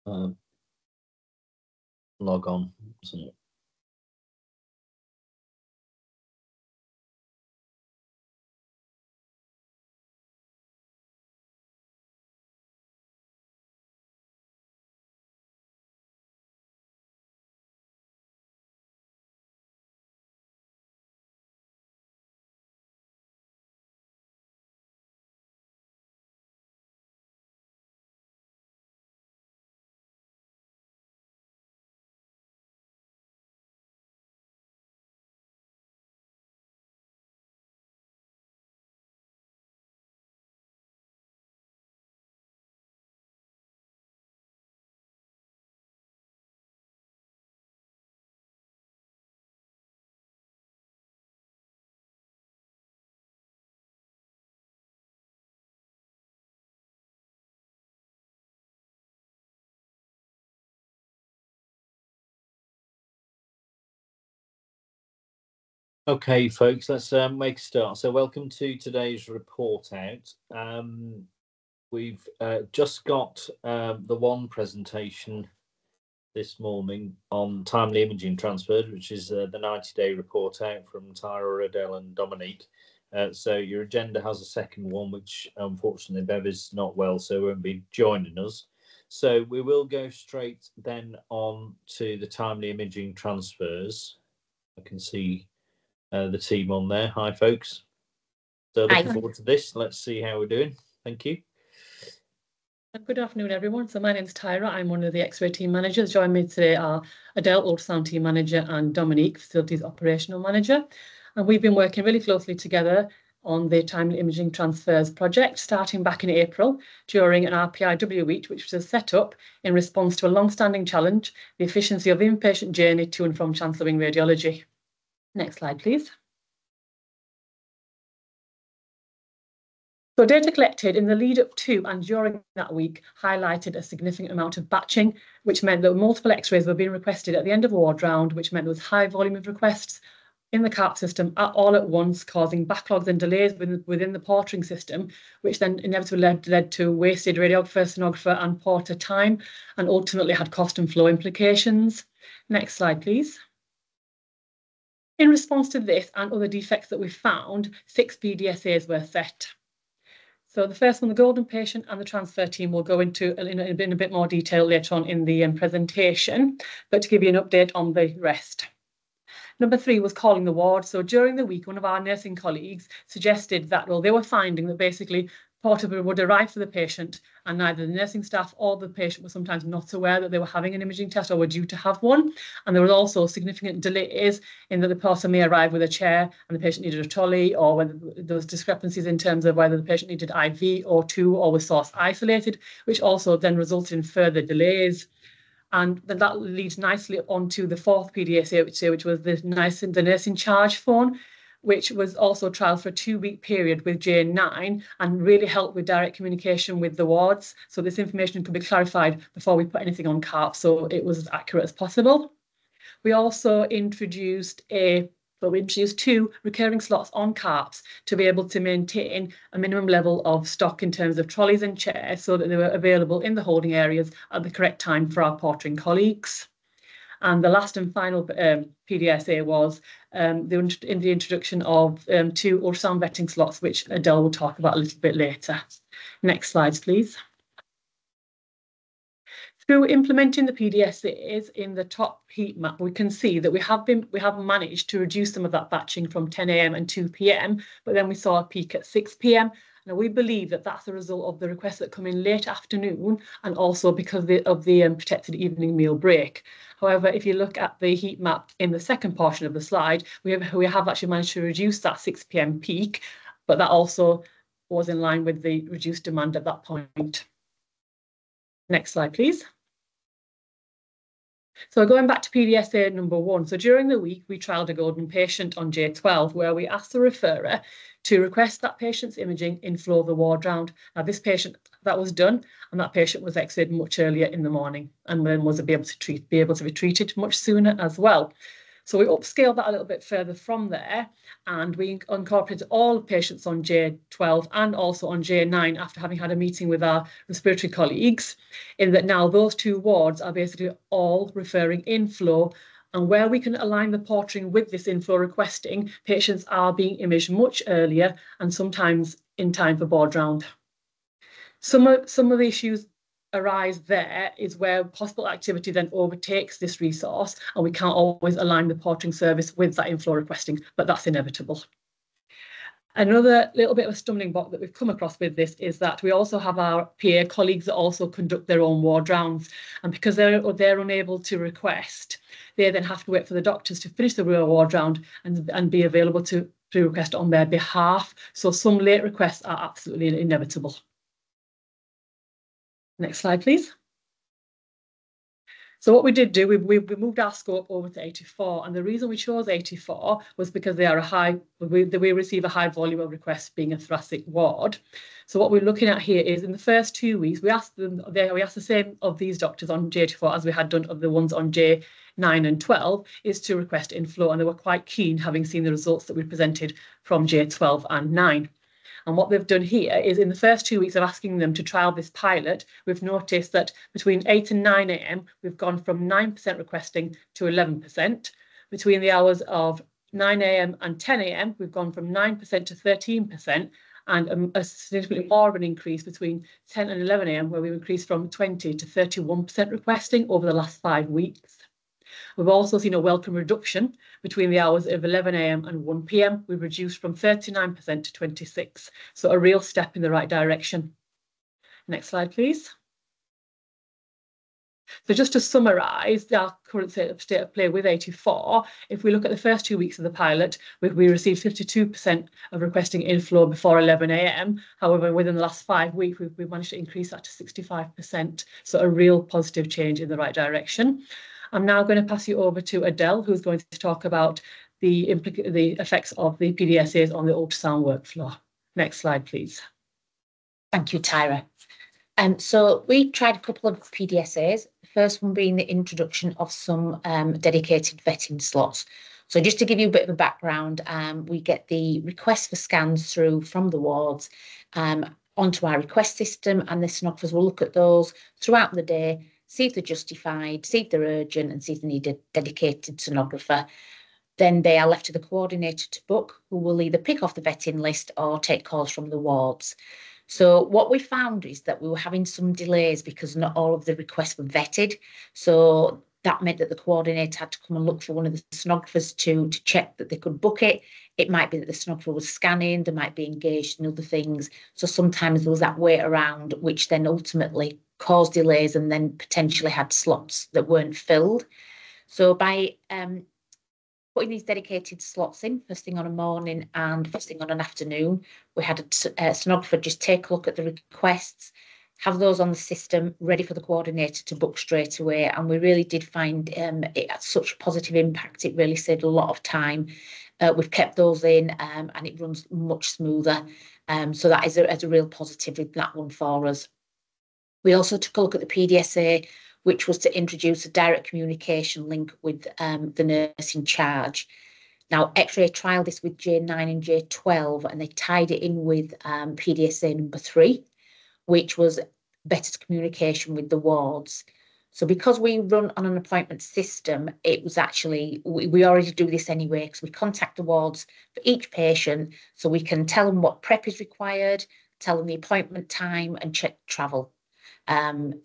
log on. So. Okay, folks, let's make a start. So welcome to today's report out. We've just got the one presentation this morning on timely imaging transfers, which is the 90-day report out from Tyra, Adele and Dominique. So your agenda has a second one, which unfortunately Bev is not well, so won't be joining us. So we will go straight then on to the timely imaging transfers. I can see the team on there. Hi, folks. So looking forward to this. Let's see how we're doing. Thank you. Good afternoon, everyone. So my name is Tyra. I'm one of the X-ray team managers. Joining me today are Adele, ultrasound team manager, and Dominique, facilities operational manager. And we've been working really closely together on the timely imaging transfers project, starting back in April during an RPIW week, which was set up in response to a long-standing challenge, the efficiency of the inpatient journey to and from Chancellor Wing Radiology. Next slide, please. So data collected in the lead up to and during that week highlighted a significant amount of batching, which meant that multiple X-rays were being requested at the end of a ward round, which meant there was high volume of requests in the CARP system all at once, causing backlogs and delays within the portering system, which then inevitably led to wasted radiographer, sonographer and porter time, and ultimately had cost and flow implications. Next slide, please. In response to this and other defects that we found, 6 PDSAs were set. So the first one, the golden patient and the transfer team, will go into in a bit more detail later on in the presentation, but to give you an update on the rest. Number 3 was calling the ward. So during the week, one of our nursing colleagues suggested that, well, they were finding that basically porter would arrive for the patient and neither the nursing staff or the patient were sometimes not aware that they were having an imaging test or were due to have one. And there was also significant delays in that the porter may arrive with a chair and the patient needed a trolley, or whether there was discrepancies in terms of whether the patient needed IV or two or was source isolated, which also then resulted in further delays. And then that leads nicely onto the 4th PDSA, which was the nurse in charge phone, which was also trialled for a 2-week period with J9 and really helped with direct communication with the wards. So this information could be clarified before we put anything on CARP, so it was as accurate as possible. We also introduced 2 recurring slots on CARPs to be able to maintain a minimum level of stock in terms of trolleys and chairs so that they were available in the holding areas at the correct time for our portering colleagues. And the last and final PDSA was in the introduction of 2 ultrasound vetting slots, which Adele will talk about a little bit later. Next slides, please. Through implementing the PDSAs in the top heat map, we can see that we have managed to reduce some of that batching from 10 a.m. and 2 p.m, but then we saw a peak at 6 p.m. Now, we believe that that's a result of the requests that come in late afternoon and also because of the protected evening meal break. However, if you look at the heat map in the second portion of the slide, we have actually managed to reduce that 6 p.m. peak, but that also was in line with the reduced demand at that point. Next slide, please. So going back to PDSA number 1, so during the week, we trialled a golden patient on J12, where we asked the referrer to request that patient's imaging in flow of the ward round. Now, this patient, that was done, and that patient was X-rayed much earlier in the morning and then was able to be treated much sooner as well. So we upscaled that a little bit further from there, and we incorporated all patients on J12 and also on J9 after having had a meeting with our respiratory colleagues, in that now those two wards are basically all referring inflow. And where we can align the portering with this inflow requesting, patients are being imaged much earlier and sometimes in time for board round. Some of the issues arise there is where hospital activity then overtakes this resource, and we can't always align the portering service with that inflow requesting, but that's inevitable. Another little bit of a stumbling block that we've come across with this is that we also have our PA colleagues that also conduct their own ward rounds, and because they're unable to request, they then have to wait for the doctors to finish the real ward round and be available to request on their behalf. So some late requests are absolutely inevitable. Next slide, please. So what we did do, we moved our scope over to 84, and the reason we chose 84 was because they are we receive a high volume of requests being a thoracic ward. So what we're looking at here is in the first 2 weeks, we asked the same of these doctors on J84 as we had done of the ones on J9 and 12, is to request inflow, and they were quite keen, having seen the results that we presented from J12 and 9. And what they've done here is in the first 2 weeks of asking them to trial this pilot, we've noticed that between 8 and 9 a.m, we've gone from 9% requesting to 11%. Between the hours of 9 a.m. and 10 a.m, we've gone from 9% to 13%, and a significantly more of an increase between 10 and 11 a.m, where we've increased from 20 to 31% requesting over the last 5 weeks. We've also seen a welcome reduction between the hours of 11 a.m. and 1 p.m. We've reduced from 39% to 26%. So a real step in the right direction. Next slide, please. So just to summarise our current state of play with 84, if we look at the first 2 weeks of the pilot, we received 52% of requesting inflow before 11 a.m. However, within the last 5 weeks, we've managed to increase that to 65%. So a real positive change in the right direction. I'm now going to pass you over to Adele, who's going to talk about the effects of the PDSAs on the ultrasound workflow. Next slide, please. Thank you, Tyra. So we tried a couple of PDSAs, the first one being the introduction of some dedicated vetting slots. So just to give you a bit of a background, we get the request for scans through from the wards onto our request system, and the sonographers will look at those throughout the day, see if they're justified, see if they're urgent, and see if they need a dedicated sonographer. Then they are left to the coordinator to book, who will either pick off the vetting list or take calls from the wards. So what we found is that we were having some delays because not all of the requests were vetted. So that meant that the coordinator had to come and look for one of the sonographers to check that they could book it. It might be that the sonographer was scanning, they might be engaged in other things. So sometimes there was that wait around, which then ultimately caused delays and then potentially had slots that weren't filled. So by putting these dedicated slots in, first thing on a morning and first thing on an afternoon, we had a sonographer just take a look at the requests, have those on the system ready for the coordinator to book straight away. And we really did find it had such a positive impact. It really saved a lot of time. We've kept those in and it runs much smoother. So that is a real positive with that one for us. We also took a look at the PDSA, which was to introduce a direct communication link with the nurse in charge. Now, X-ray trialled this with J9 and J12, and they tied it in with PDSA number 3, which was better communication with the wards. So because we run on an appointment system, it was actually, we already do this anyway, because we contact the wards for each patient, so we can tell them what prep is required, tell them the appointment time, and check travel.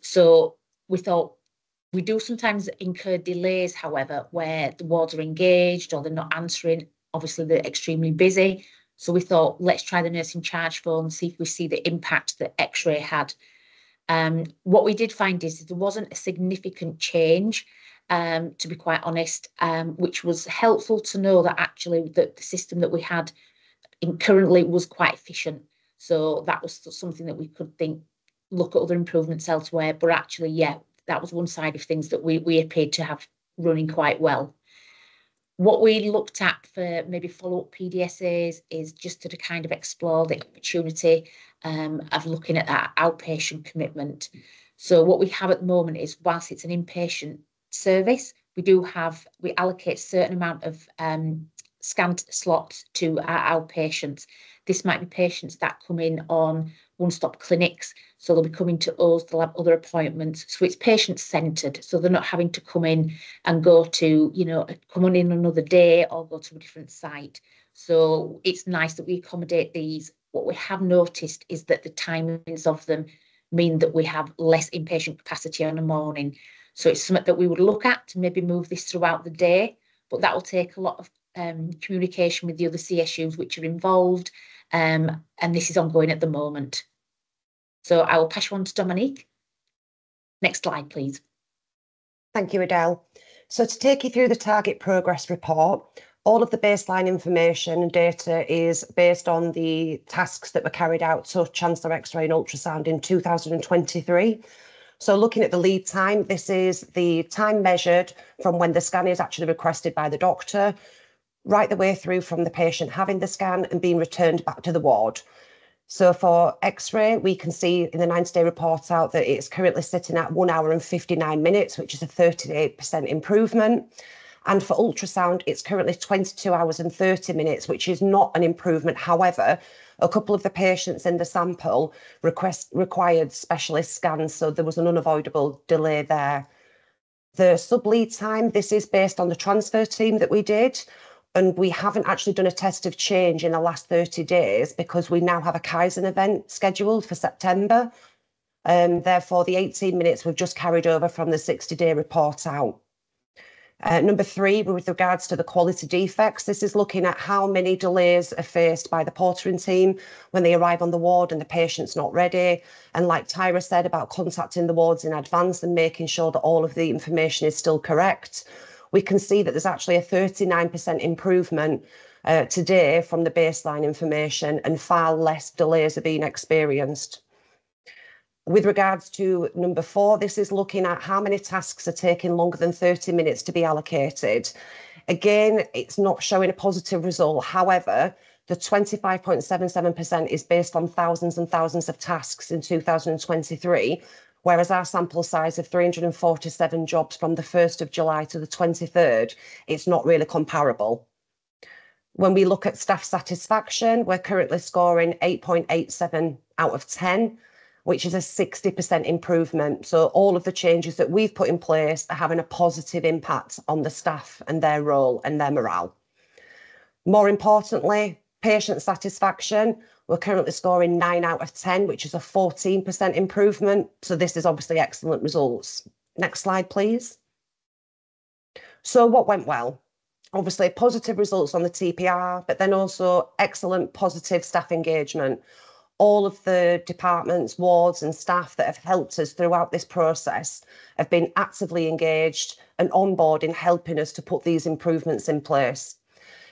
So we thought we do sometimes incur delays, however, where the wards are engaged or they're not answering. Obviously, they're extremely busy. So we thought, let's try the nurse in charge phone and see if we see the impact that X-ray had. What we did find is there wasn't a significant change, to be quite honest, which was helpful to know that actually the system that we had currently was quite efficient. So that was something that we could look at other improvements elsewhere, but actually, yeah, that was one side of things that we appeared to have running quite well. What we looked at for maybe follow-up PDSAs is just to kind of explore the opportunity of looking at that outpatient commitment. So what we have at the moment is, whilst it's an inpatient service, we allocate a certain amount of scanned slots to our patients. This might be patients that come in on one-stop clinics, so they'll be coming to us, they'll have other appointments. So it's patient-centred, so they're not having to come in and go to, come on in another day or go to a different site. So it's nice that we accommodate these. What we have noticed is that the timings of them mean that we have less inpatient capacity on a morning. So it's something that we would look at to maybe move this throughout the day, but that will take a lot of communication with the other CSUs which are involved, and this is ongoing at the moment. So I will pass you on to Dominique. Next slide, please. Thank you, Adele. So to take you through the target progress report, all of the baseline information and data is based on the tasks that were carried out, so Chancellor X-ray and ultrasound in 2023. So looking at the lead time, this is the time measured from when the scan is actually requested by the doctor, right the way through from the patient having the scan and being returned back to the ward. So for X-ray, we can see in the 90-day report out that it's currently sitting at 1 hour and 59 minutes, which is a 38% improvement. And for ultrasound, it's currently 22 hours and 30 minutes, which is not an improvement. However, a couple of the patients in the sample required specialist scans, so there was an unavoidable delay there. The sub-lead time, this is based on the transfer team that we did, and we haven't actually done a test of change in the last 30 days because we now have a Kaizen event scheduled for September. Therefore, the 18 minutes we've just carried over from the 60-day report out. Number 3, with regards to the quality defects, this is looking at how many delays are faced by the portering team when they arrive on the ward and the patient's not ready. And like Tyra said about contacting the wards in advance and making sure that all of the information is still correct, we can see that there's actually a 39% improvement today from the baseline information, and far less delays are being experienced. With regards to number 4, this is looking at how many tasks are taking longer than 30 minutes to be allocated. Again, it's not showing a positive result. However, the 25.77% is based on thousands and thousands of tasks in 2023, whereas our sample size of 347 jobs from the 1st of July to the 23rd, it's not really comparable. When we look at staff satisfaction, we're currently scoring 8.87 out of 10, which is a 60% improvement. So all of the changes that we've put in place are having a positive impact on the staff and their role and their morale. More importantly, patient satisfaction, we're currently scoring 9 out of 10, which is a 14% improvement. So this is obviously excellent results. Next slide, please. So what went well? Obviously positive results on the TPR, but then also excellent positive staff engagement. All of the departments, wards and staff that have helped us throughout this process have been actively engaged and on board in helping us to put these improvements in place.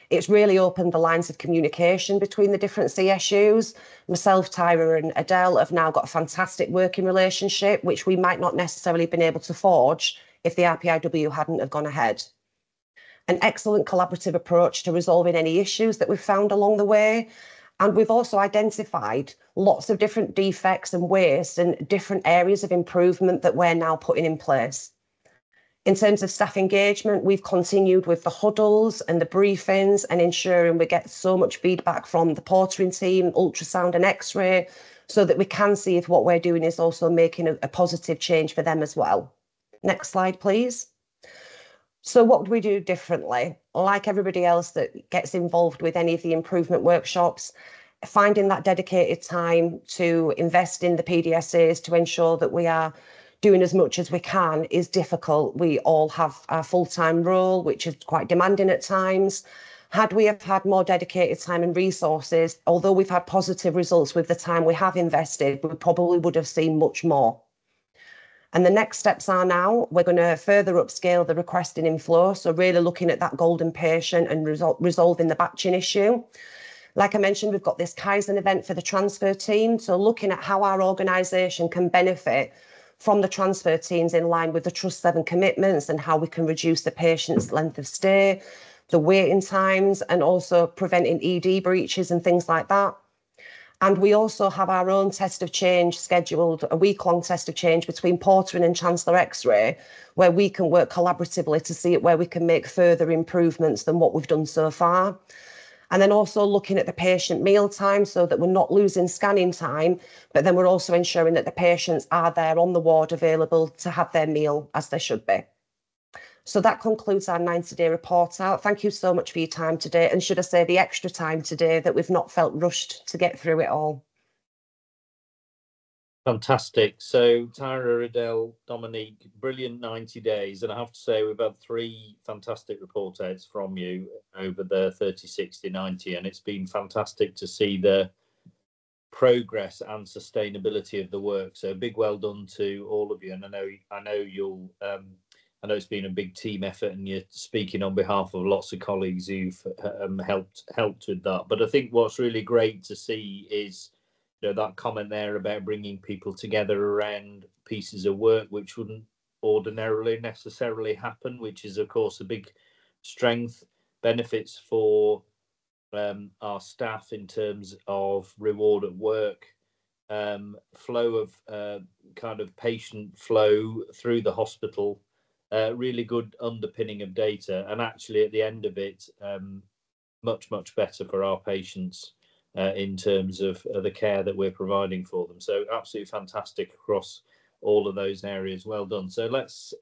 It's really opened the lines of communication between the different CSUs. Myself, Tyra and Adele have now got a fantastic working relationship, which we might not necessarily been able to forge if the RPIW hadn't have gone ahead. An excellent collaborative approach to resolving any issues that we've found along the way. And we've also identified lots of different defects and waste and different areas of improvement that we're now putting in place. In terms of staff engagement, we've continued with the huddles and the briefings and ensuring we get so much feedback from the portering team, ultrasound and X-ray, so that we can see if what we're doing is also making a positive change for them as well. Next slide, please. So what do we do differently? Like everybody else that gets involved with any of the improvement workshops, finding that dedicated time to invest in the PDSAs to ensure that we are doing as much as we can is difficult. We all have our full-time role, which is quite demanding at times. Had we have had more dedicated time and resources, although we've had positive results with the time we have invested, we probably would have seen much more. And the next steps are now, we're going to further upscale the requesting inflow. So really looking at that golden patient and resolving the batching issue. Like I mentioned, we've got this Kaizen event for the transfer team. So looking at how our organisation can benefit from the transfer teams in line with the Trust 7 commitments and how we can reduce the patient's length of stay, the waiting times, and also preventing ED breaches and things like that. And we also have our own test of change scheduled, a week-long test of change between Portering and Chancellor X-ray, where we can work collaboratively to see where we can make further improvements than what we've done so far. And then also looking at the patient meal time so that we're not losing scanning time, but then we're also ensuring that the patients are there on the ward available to have their meal as they should be. So that concludes our 90-day report out. Thank you so much for your time today. And should I say the extra time today, that we've not felt rushed to get through it all. Fantastic. So Tyra, Adele, Dominique, brilliant 90 days. And I have to say, we've had 3 fantastic report outs from you over the 30, 60, 90. And it's been fantastic to see the progress and sustainability of the work. So a big well done to all of you. And I know you'll I know it's been a big team effort, and you're speaking on behalf of lots of colleagues who've helped with that. But I think what's really great to see is, that comment there about bringing people together around pieces of work which wouldn't ordinarily necessarily happen, which is of course a big strength, benefits for our staff in terms of reward at work, flow of kind of patient flow through the hospital. Really good underpinning of data, and actually at the end of it, much better for our patients in terms of the care that we're providing for them. So absolutely fantastic across all of those areas. Well done. So let's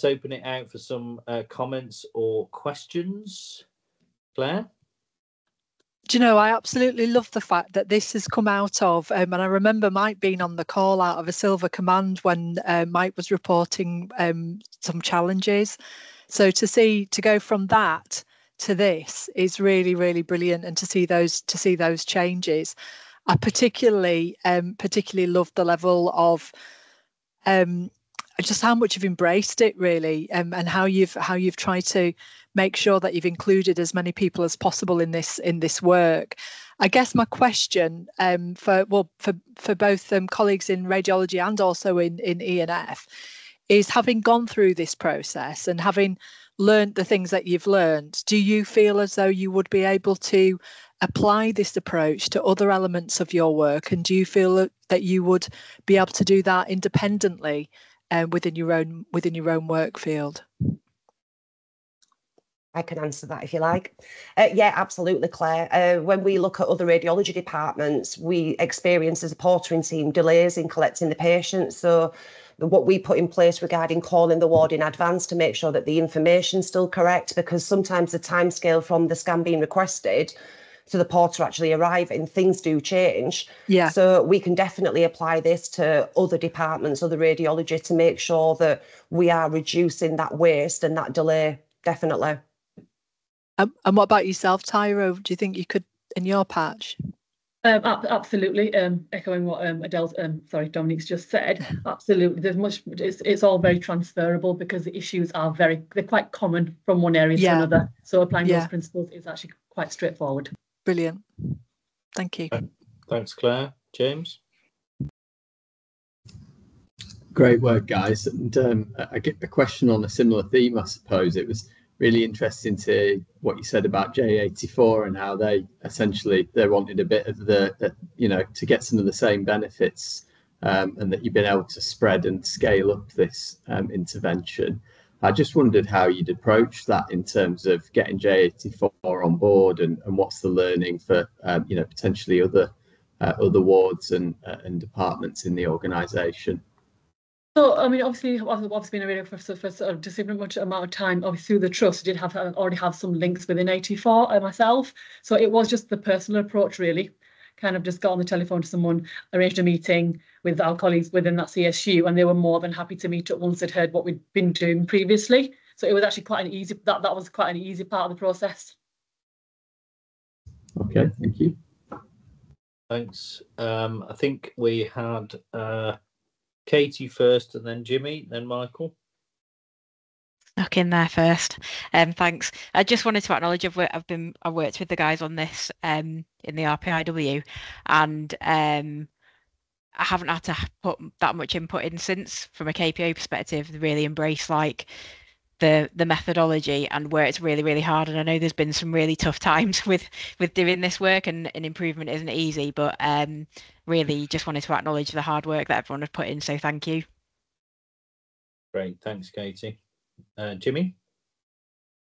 open it out for some comments or questions. Claire? Do you know, I absolutely love the fact that this has come out of, and I remember Mike being on the call out of a Silver Command when Mike was reporting some challenges. So to go from that to this is really, really brilliant, and to see those changes. I particularly love the level of just how much you've embraced it, really, and how you've tried to make sure that you've included as many people as possible in this work. I guess my question for both colleagues in radiology and also in E&F is, having gone through this process and having learned the things that you've learned, do you feel as though you would be able to apply this approach to other elements of your work, and do you feel that you would be able to do that independently within your own work field? I can answer that if you like. Yeah, absolutely, Claire. When we look at other radiology departments, we experience as a portering team delays in collecting the patients. So what we put in place regarding calling the ward in advance to make sure that the information's still correct, because sometimes the timescale from the scan being requested to the porter actually arriving, things do change. Yeah. So we can definitely apply this to other departments, other radiology, to make sure that we are reducing that waste and that delay, definitely. And what about yourself, Tyro? Do you think you could in your patch? Absolutely. Echoing what Dominique's just said. Absolutely. There's much. It's all very transferable, because the issues they're quite common from one area to another. So applying those principles is actually quite straightforward. Brilliant. Thank you. Thanks, Claire. James? Great work, guys. And I get a question on a similar theme, I suppose. It was really interesting to what you said about J84 and how they wanted a bit of to get some of the same benefits, and that you've been able to spread and scale up this intervention. I just wondered how you'd approach that in terms of getting J84 on board, and what's the learning for potentially other wards and departments in the organisation. So, I mean, obviously been a radio for a considerable much amount of time. Obviously, through the trust, I did already have some links within 84 myself. So it was just the personal approach, really. Kind of just got on the telephone to someone, arranged a meeting with our colleagues within that CSU, and they were more than happy to meet up once they'd heard what we'd been doing previously. So it was actually quite an easy. That was quite an easy part of the process. Okay, thank you. Thanks. I think we had Katie first, and then Jimmy, then Michael. Stuck in there first. Thanks. I just wanted to acknowledge I worked with the guys on this in the RPIW, and I haven't had to put that much input in since. From a KPO perspective, they really embrace the methodology and where it's really, really hard. And I know there's been some really tough times with doing this work, and improvement isn't easy, but really just wanted to acknowledge the hard work that everyone had put in. So thank you. Great, thanks, Katie. Jimmy?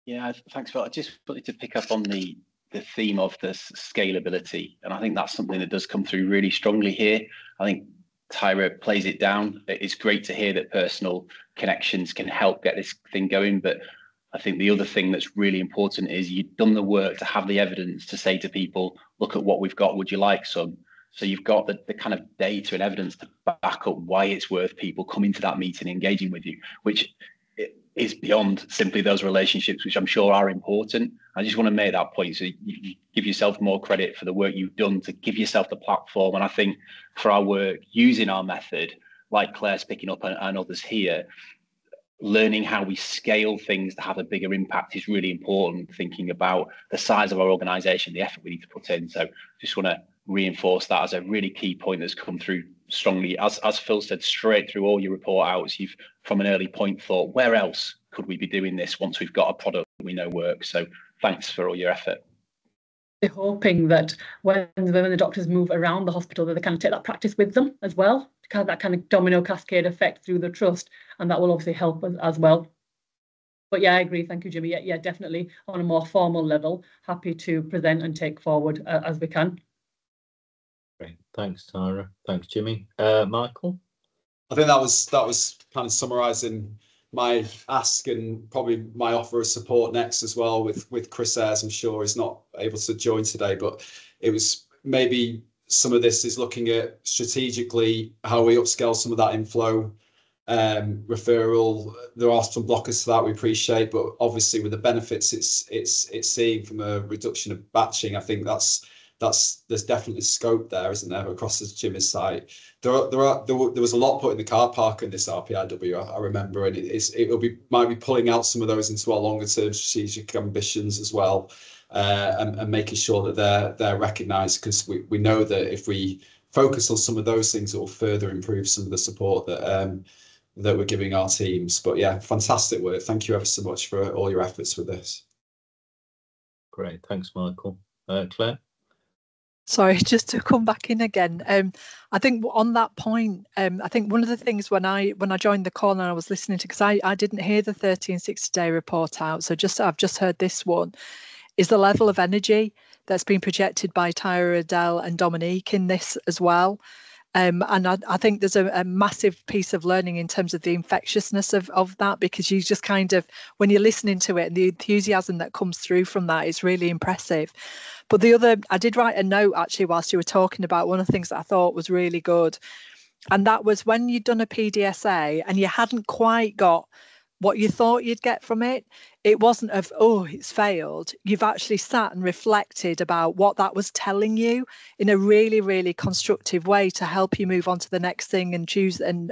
Yeah, thanks, Phil. I just wanted to pick up on the theme of the scalability, and I think that's something that does come through really strongly here. I think Tyra plays it down. It's great to hear that personal connections can help get this thing going, but I think the other thing that's really important is you've done the work to have the evidence to say to people, look at what we've got, would you like some? So you've got the kind of data and evidence to back up why it's worth people coming to that meeting, engaging with you, which is beyond simply those relationships, which I'm sure are important. I just want to make that point. So you give yourself more credit for the work you've done to give yourself the platform. And I think for our work using our method, like Claire's picking up and others here, learning how we scale things to have a bigger impact is really important, thinking about the size of our organization, the effort we need to put in. So just want to reinforce that as a really key point that's come through strongly. As Phil said, straight through all your report outs, you've from an early point thought, where else could we be doing this once we've got a product that we know works? So thanks for all your effort. We're hoping that when the doctors move around the hospital, that they kind of take that practice with them as well, kind of that kind of domino cascade effect through the trust, and that will obviously help us as well. But yeah, I agree. Thank you, Jimmy. Yeah, definitely on a more formal level, happy to present and take forward as we can. Great, thanks, Tyra. Thanks, Jimmy. Michael? I think that was kind of summarising my ask and probably my offer of support next as well with Chris Ayres. I'm sure he's not able to join today, but it was maybe some of this is looking at strategically how we upscale some of that inflow referral. There are some blockers to that we appreciate, but obviously with the benefits it's seeing from a reduction of batching, I think there's definitely scope there, isn't there, across the Jimmy's site. There was a lot put in the car park in this RPIW, I remember, and might be pulling out some of those into our longer term strategic ambitions as well, and making sure that they're recognised, because we know that if we focus on some of those things, it will further improve some of the support that we're giving our teams. But yeah, fantastic work. Thank you ever so much for all your efforts with this. Great, thanks, Michael. Claire? Sorry, just to come back in again. I think on that point, I think one of the things when I joined the call and I was listening to, because I didn't hear the 30 and 60 day report out, so I've just heard this one, is the level of energy that's been projected by Tyra, Adele and Dominique in this as well. And I think there's a massive piece of learning in terms of the infectiousness of that, because you just kind of, when you're listening to it and the enthusiasm that comes through from that is really impressive. But I did write a note actually whilst you were talking about one of the things that I thought was really good. And that was when you'd done a PDSA and you hadn't quite got what you thought you'd get from it. It wasn't of, oh, it's failed. You've actually sat and reflected about what that was telling you in a really, really constructive way to help you move on to the next thing and choose and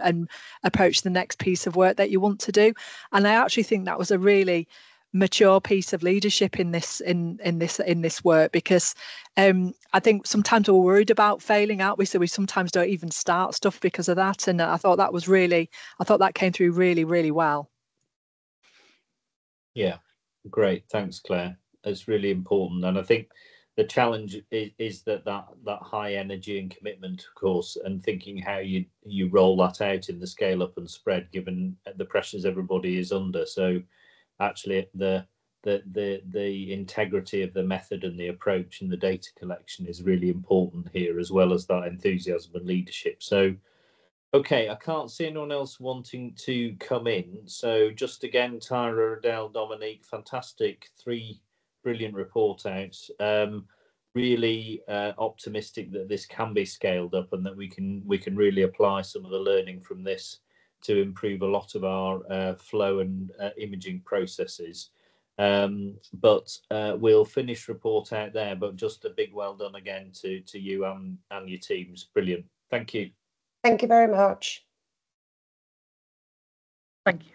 approach the next piece of work that you want to do. And I actually think that was a really mature piece of leadership in this work, because I think sometimes we're worried about failing, aren't we? So we sometimes don't even start stuff because of that. And I thought that came through really, really well. Yeah, great. Thanks, Claire. It's really important. And I think the challenge is that high energy and commitment, of course, and thinking how you roll that out in the scale up and spread, given the pressures everybody is under. So actually the integrity of the method and the approach and the data collection is really important here, as well as that enthusiasm and leadership. So okay, I can't see anyone else wanting to come in. So just again, Tyra, Adele, Dominique, fantastic, 3 brilliant report outs. Really optimistic that this can be scaled up and that we can really apply some of the learning from this to improve a lot of our flow and imaging processes. But we'll finish report out there. But just a big well done again to you and your teams. Brilliant. Thank you. Thank you very much. Thank you.